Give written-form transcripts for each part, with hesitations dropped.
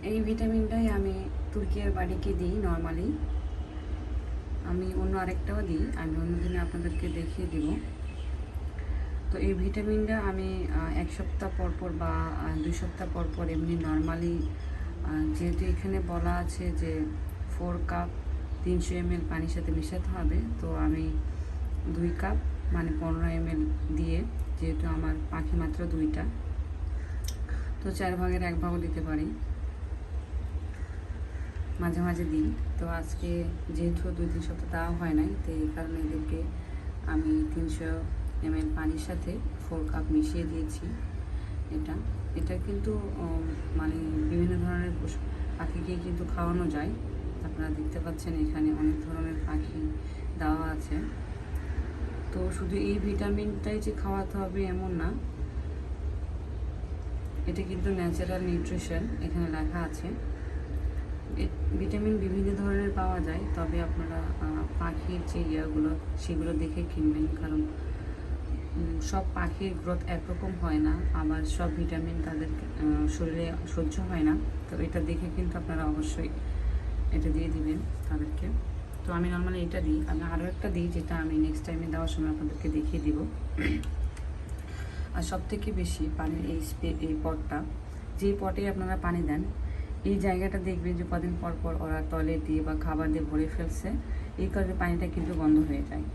এই ভিটামিনটাই আমি তুর্কির বাড়িকে দিই নর্মালি। আমি অন্য আরেকটাও দিই, আমি অন্যদিনে আপনাদেরকে দেখিয়ে দিব। তো এই ভিটামিনটা আমি 1 সপ্তাহ পর পর বা 2 সপ্তাহ পর পর এমনি নর্মালি, যেহেতু এখানে বলা আছে যে 4 কাপ 300 ml পানির সাথে মেশাতে হবে, তো আমি 2 কাপ মানে 15 ml দিয়ে, যেহেতু আমার পাখি মাত্র 2টা, তো 4 ভাগের 1 ভাগও দিতে পারি, মাঝে মাঝে দিই। তো আজকে যেহেতু 2-3 সপ্তাহ দেওয়া হয় নাই, তো এই কারণে এদেরকে আমি 300 ml পানির সাথে 4 কাপ মিশিয়ে দিয়েছি। এটা কিন্তু মানে বিভিন্ন ধরনের পাখিকেই কিন্তু খাওয়ানো যায়। আপনারা দেখতে পাচ্ছেন এখানে অনেক ধরনের পাখি দেওয়া আছে। তো শুধু এই ভিটামিনটাই যে খাওয়াতে হবে এমন না, এটা কিন্তু ন্যাচারাল নিউট্রিশন এখানে লেখা আছে। ভিটামিন বিভিন্ন ধরনের পাওয়া যায়, তবে আপনারা পাখির যে ইয়েগুলো সেগুলো দেখে কিনবেন, কারণ সব পাখির গ্রোথ একরকম হয় না, আবার সব ভিটামিন তাদের শরীরে সহ্য হয় না। তো এটা দেখে কিন্তু আপনারা অবশ্যই এটা দিয়ে দিবেন তাদেরকে। তো আমি নর্মালি এটা দিই। আমি আরও একটা দিই, যেটা আমি নেক্সট টাইমে দেওয়ার সময় আপনাদেরকে দেখিয়ে দিব। আর সবথেকে বেশি পানির এই পটটা, যেই পটে আপনারা পানি দেন, এই জায়গাটা দেখবেন যে কদিন পর পর ওরা টয়লেট দিয়ে বা খাবার দিয়ে ভরে ফেলছে, এই কারণে পানিটা কিন্তু বন্ধ হয়ে যায়।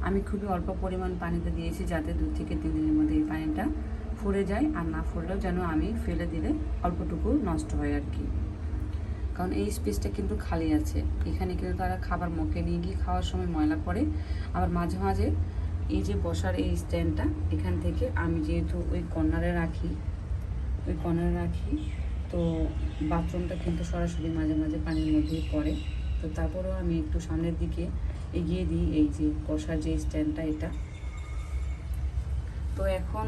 আমি খুবই অল্প পরিমাণ পানিতে দিয়েছি, যাতে 2 থেকে 3 দিনের মধ্যে এই পানিটা ফুরে যায়, আর না ফুরলেও যেন আমি ফেলে দিলে অল্পটুকু নষ্ট হয় আর কি। কারণ এই স্পেসটা কিন্তু খালি আছে, এখানে কিন্তু তারা খাবার মুখে নিয়ে গিয়ে খাওয়ার সময় ময়লা পড়ে। আবার মাঝে মাঝে এই যে বসার এই স্ট্যান্ডটা, এখান থেকে আমি যেহেতু ওই কর্নারে রাখি, তো বাথরুমটা কিন্তু সরাসরি মাঝে মাঝে পানির মধ্যেই পড়ে। তো তারপরেও আমি একটু সামনের দিকে এগিয়ে দিই এই যে বসার যে স্ট্যান্ডটা এটা। তো এখন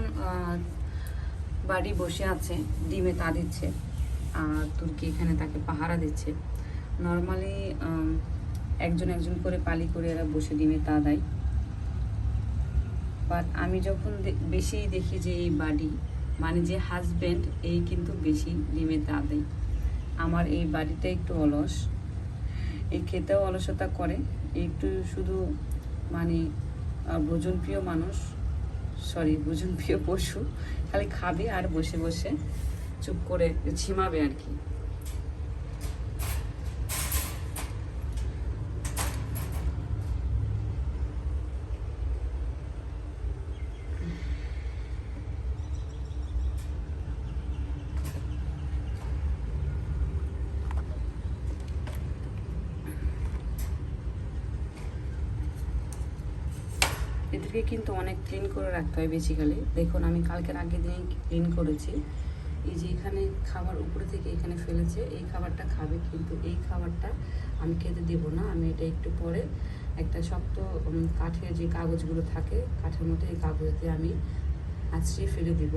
বাড়ি বসে আছে, ডিমে তা দিচ্ছে, আর তুর্কি এখানে তাকে পাহারা দিচ্ছে। নর্মালি একজন একজন করে পালি করে এরা বসে ডিমে তা দেয়, বাট আমি যখন বেশি দেখি যে এই বাড়ি মানে যে হাজব্যান্ড, এই কিন্তু বেশি ডিমে তা দেয়। আমার এই বাড়িটা একটু অলস, এই খেতেও অলসতা করে, একটু শুধু মানে ভোজনপ্রিয় মানুষ, ভোজনপ্রিয় পশু, খালি খাবে আর বসে বসে চুপ করে ঝিমাবে আর কি। এদেরকে কিন্তু অনেক ক্লিন করে রাখতে হয় বেসিক্যালি। দেখুন আমি কালকের আগের দিনেই ক্লিন করেছি। এই যে এখানে খাবার উপরে থেকে এখানে ফেলেছে, এই খাবারটা খাবে, কিন্তু এই খাবারটা আমি খেতে দেব না। আমি এটা একটু পরে একটা শক্ত কাঠের যে কাগজগুলো থাকে, কাঠের মতো, এই কাগজে আমি আছড়িয়ে ফেলে দেব,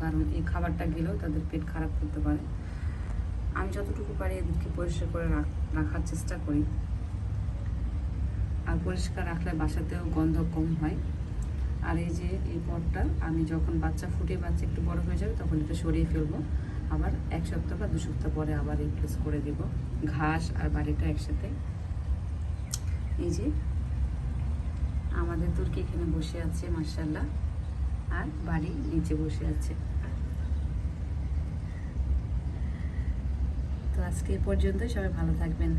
কারণ এই খাবারটা গেলেও তাদের পেট খারাপ করতে পারে। আমি যতটুকু পারি এদেরকে পরিষ্কার করে রাখার চেষ্টা করি, আর পরিষ্কার রাখলে বাসাতেও গন্ধ কম হয়। আর এই যে এই পটটা আমি যখন বাচ্চা একটু বড় হয়ে যাবে, তখন এটা সরিয়ে ফেলবো, আবার 1 সপ্তাহ বা 2 সপ্তাহ পরে আবার রিপ্লেস করে দেব, ঘাস আর বাড়িটা একসাথে। এই যে আমাদের তুর্কি এখানে বসে আছে মাশাআল্লাহ, আর বাড়ি নিচে বসে আছে। তো আজকে এই পর্যন্ত, সবাই ভালো থাকবেন।